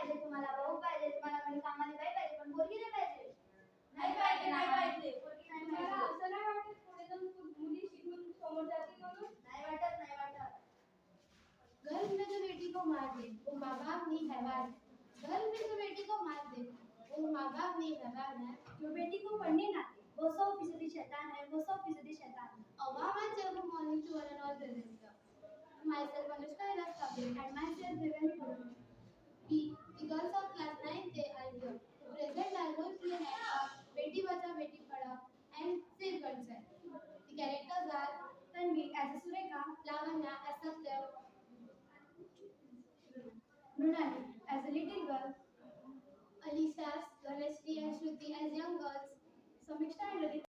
पाहिजे, तुम्हाला भाऊ पाहिजे, तुम्हाला कोणी कामाला बाई पाहिजे, पण मुलगी नाही पाहिजे. नाही पाहिजे, नाही पाहिजे. मुलगी नाही तुम्हाला पाहिजे. असं नाही वाटत पुढे जाऊन मुली शिकून समोर जातील म्हणून? नाही वाटत, नाही वाटत. घर में जो बेटी को मार दे वो माँ बाप नहीं हैवान है। घर में जो बेटी को मार दे वो माँ बाप नहीं हैवान है। जो बेटी को पढ़ने ना दे वो 100% शैतान है, वो 100% शैतान है. A warm and cheerful morning to one and all present here. Myself Anushka Ilaskabir And myself Devani Guru. the girls of class 9th are here to present our role play hands Beti Bachao Beti Padhao and Save Concept. The characters are Tanvi as a Sureka, Lavanya as Satya, Mrunali as a little girl, Alisha, Dhanashri and Shruti as young girls, Samiksha and Ladita